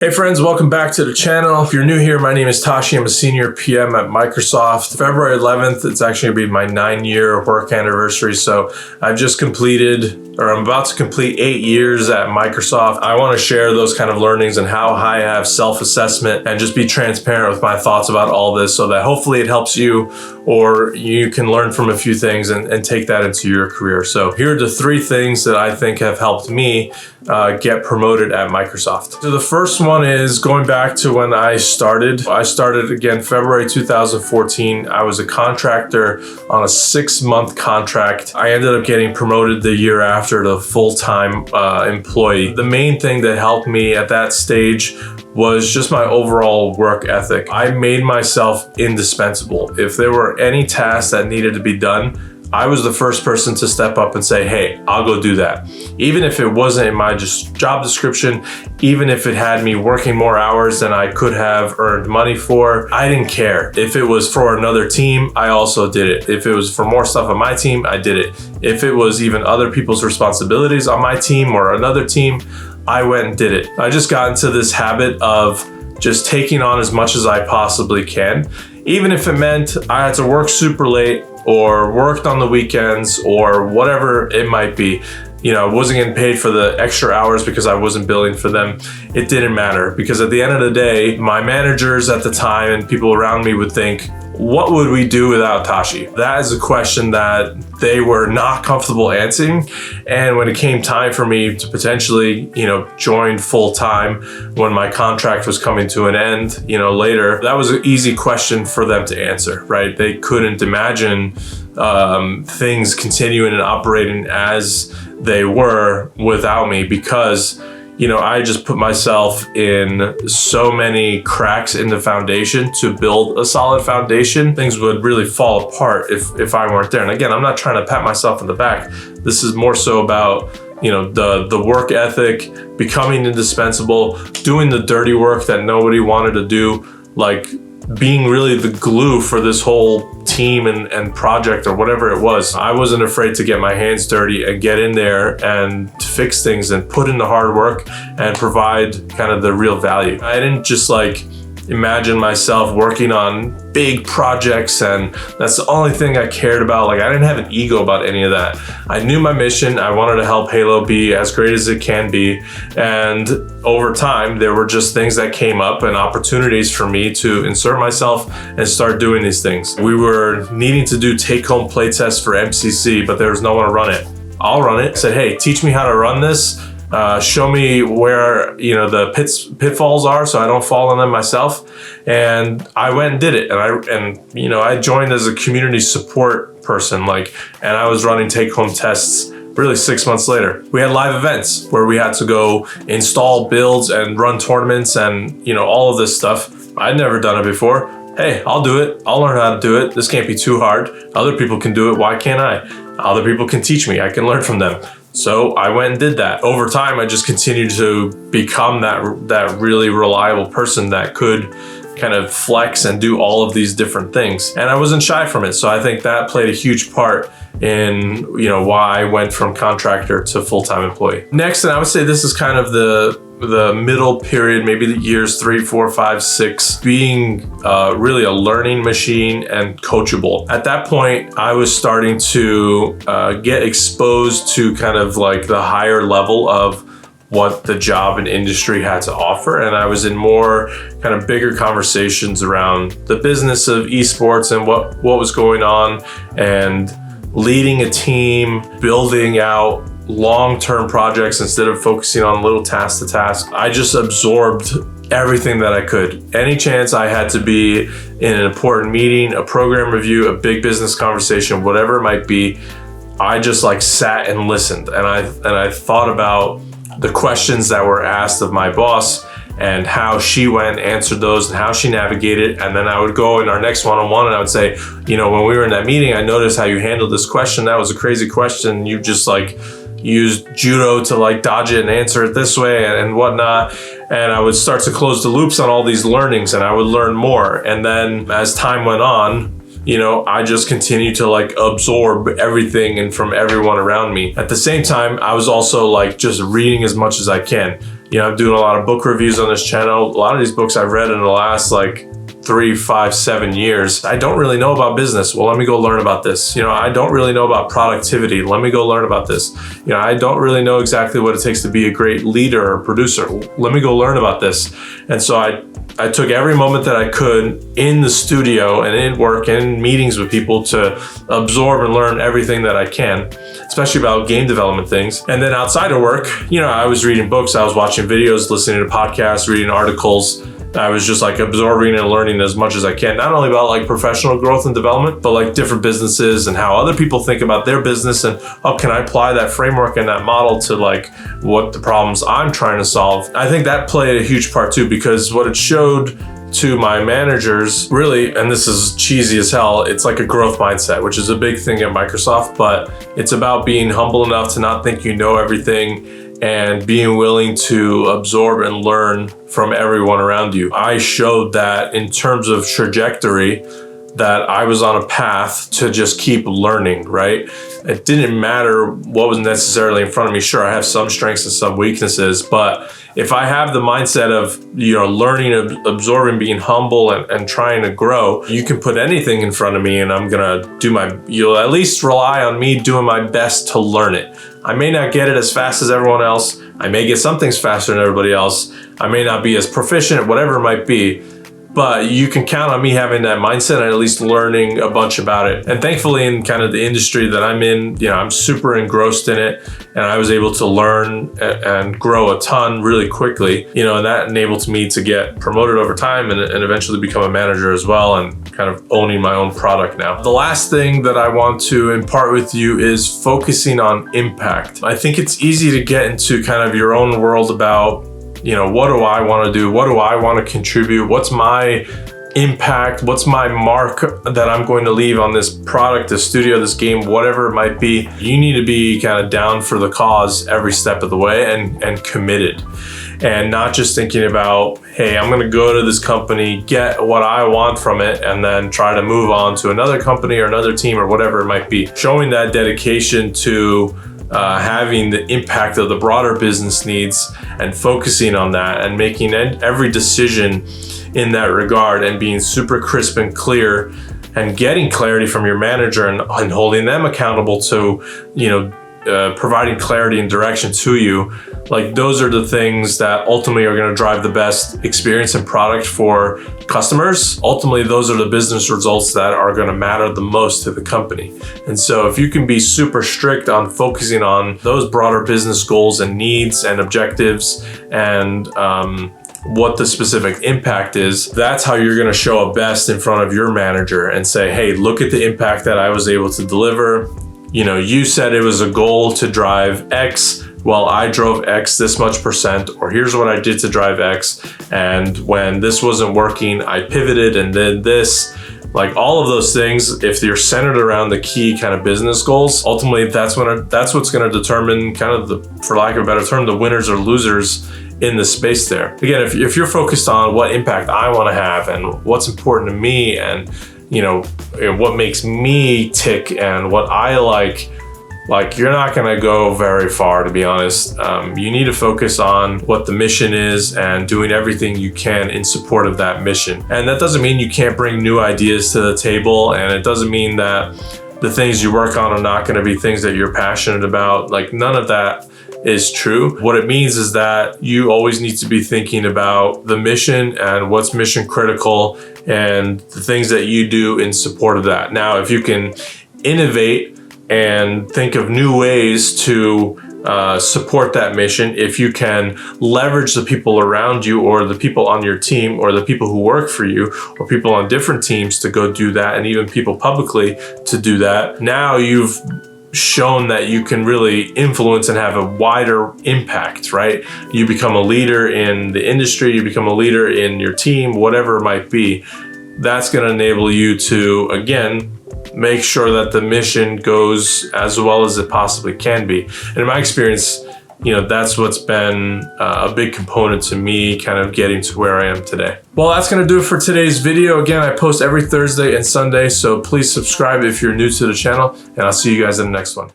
Hey friends, welcome back to the channel. If you're new here, my name is Tashi. I'm a senior PM at Microsoft. February 11th, it's actually gonna be my 9-year work anniversary. So I've just completed, or I'm about to complete 8 years at Microsoft. I wanna share those kind of learnings and how I have self-assessment and just be transparent with my thoughts about all this so that hopefully it helps you or you can learn from a few things and take that into your career. So here are the 3 things that I think have helped me get promoted at Microsoft. So the first one is going back to when I started. I started again February 2014. I was a contractor on a 6-month contract. I ended up getting promoted the year after to full-time employee. The main thing that helped me at that stage was just my overall work ethic. I made myself indispensable. If there were any tasks that needed to be done, I was the first person to step up and say, hey, I'll go do that. Even if it wasn't in my job description, even if it had me working more hours than I could have earned money for, I didn't care. If it was for another team, I also did it. If it was for more stuff on my team, I did it. If it was even other people's responsibilities on my team or another team, I went and did it. I just got into this habit of just taking on as much as I possibly can. Even if it meant I had to work super late or worked on the weekends or whatever it might be. You know, I wasn't getting paid for the extra hours because I wasn't billing for them. It didn't matter because at the end of the day, my managers at the time and people around me would think, what would we do without Tashi? That is a question that they were not comfortable answering. And when it came time for me to potentially, join full time when my contract was coming to an end, later, that was an easy question for them to answer, right? They couldn't imagine things continuing and operating as they were without me because I just put myself in so many cracks in the foundation to build a solid foundation. Things would really fall apart if I weren't there. And again, I'm not trying to pat myself on the back. This is more so about, the work ethic, becoming indispensable, doing the dirty work that nobody wanted to do, like being really the glue for this whole team and project or whatever it was. I wasn't afraid to get my hands dirty and get in there and fix things and put in the hard work and provide kind of the real value. I didn't just imagine myself working on big projects and that's the only thing I cared about. I didn't have an ego about any of that. I knew my mission. I wanted to help Halo be as great as it can be. And over time, there were just things that came up and opportunities for me to insert myself and start doing these things. We were needing to do take-home play tests for MCC, but there was no one to run it. I'll run it. I said, hey, teach me how to run this. Show me where the pitfalls are so I don't fall in them myself. And I went and did it. And I joined as a community support person, and I was running take-home tests really 6 months later. We had live events where we had to go install builds and run tournaments and all of this stuff. I'd never done it before. Hey, I'll do it. I'll learn how to do it. This can't be too hard. Other people can do it. Why can't I? Other people can teach me. I can learn from them. So I went and did that. Over time, I just continued to become that really reliable person that could kind of flex and do all of these different things. And I wasn't shy from it. So I think that played a huge part in, why I went from contractor to full-time employee. Next, and I would say this is kind of the middle period, maybe the years 3, 4, 5, 6, being really a learning machine and coachable. At that point, I was starting to get exposed to kind of the higher level of what the job and industry had to offer. And I was in more kind of bigger conversations around the business of esports and what was going on and leading a team, building out long-term projects instead of focusing on little task to task. I just absorbed everything that I could. Any chance I had to be in an important meeting, a program review, a big business conversation, whatever it might be, I just sat and listened. And I thought about the questions that were asked of my boss and how she went and answered those and how she navigated. And then I would go in our next one-on-one and I would say, when we were in that meeting, I noticed how you handled this question. That was a crazy question. You just used judo to dodge it and answer it this way and whatnot. And I would start to close the loops on all these learnings and I would learn more. And then as time went on, I just continued to absorb everything and from everyone around me. At the same time, I was also just reading as much as I can. I'm doing a lot of book reviews on this channel. A lot of these books I've read in the last like 3, 5, 7 years. I don't really know about business. Well, let me go learn about this. I don't really know about productivity. Let me go learn about this. I don't really know exactly what it takes to be a great leader or producer. Let me go learn about this. And so I took every moment that I could in the studio and in work and in meetings with people to absorb and learn everything that I can, especially about game development things. And then outside of work, I was reading books, I was watching videos, listening to podcasts, reading articles. I was just like absorbing and learning as much as I can, not only about like professional growth and development, but like different businesses and how other people think about their business and how can I apply that framework and that model to like what the problems I'm trying to solve. I think that played a huge part too, because what it showed to my managers really, and this is cheesy as hell, it's like a growth mindset, which is a big thing at Microsoft, but it's about being humble enough to not think you know everything and being willing to absorb and learn from everyone around you. I showed that in terms of trajectory, that I was on a path to just keep learning, right? It didn't matter what was necessarily in front of me. Sure, I have some strengths and some weaknesses, but if I have the mindset of, learning, absorbing, being humble and trying to grow, you can put anything in front of me and I'm gonna you'll at least rely on me doing my best to learn it. I may not get it as fast as everyone else. I may get some things faster than everybody else. I may not be as proficient, whatever it might be. But you can count on me having that mindset and at least learning a bunch about it. And thankfully in kind of the industry that I'm in, I'm super engrossed in it and I was able to learn and grow a ton really quickly, and that enabled me to get promoted over time and eventually become a manager as well and kind of owning my own product now. The last thing that I want to impart with you is focusing on impact. I think it's easy to get into kind of your own world about what do I want to do? What do I want to contribute? What's my impact? What's my mark that I'm going to leave on this product, this studio, this game, whatever it might be? You need to be kind of down for the cause every step of the way and committed. And not just thinking about, hey, I'm going to go to this company, get what I want from it, and then try to move on to another company or another team or whatever it might be. Showing that dedication to having the impact of the broader business needs and focusing on that and making every decision in that regard and being super crisp and clear and getting clarity from your manager and holding them accountable to, providing clarity and direction to you. Like those are the things that ultimately are going to drive the best experience and product for customers. Ultimately, those are the business results that are going to matter the most to the company. And so if you can be super strict on focusing on those broader business goals and needs and objectives and what the specific impact is, that's how you're going to show up best in front of your manager and say, hey, look at the impact that I was able to deliver. You said it was a goal to drive X. Well, I drove X this much percent, or here's what I did to drive X. And when this wasn't working, I pivoted and did this. Like all of those things, if you're centered around the key kind of business goals, ultimately that's what's going to determine kind of for lack of a better term, the winners or losers in the space there. Again, if you're focused on what impact I want to have and what's important to me and what makes me tick and what I like you're not going to go very far, to be honest. You need to focus on what the mission is and doing everything you can in support of that mission. And that doesn't mean you can't bring new ideas to the table, and it doesn't mean that the things you work on are not going to be things that you're passionate about. Like none of that is true. What it means is that you always need to be thinking about the mission and what's mission critical and the things that you do in support of that. Now, if you can innovate and think of new ways to support that mission, if you can leverage the people around you or the people on your team or the people who work for you or people on different teams to go do that, and even people publicly to do that, now you've shown that you can really influence and have a wider impact, right? You become a leader in the industry, you become a leader in your team, whatever it might be. That's going to enable you to, again, make sure that the mission goes as well as it possibly can be. And in my experience, that's what's been a big component to me kind of getting to where I am today. Well, that's going to do it for today's video. Again, I post every Thursday and Sunday, so please subscribe if you're new to the channel, and I'll see you guys in the next one.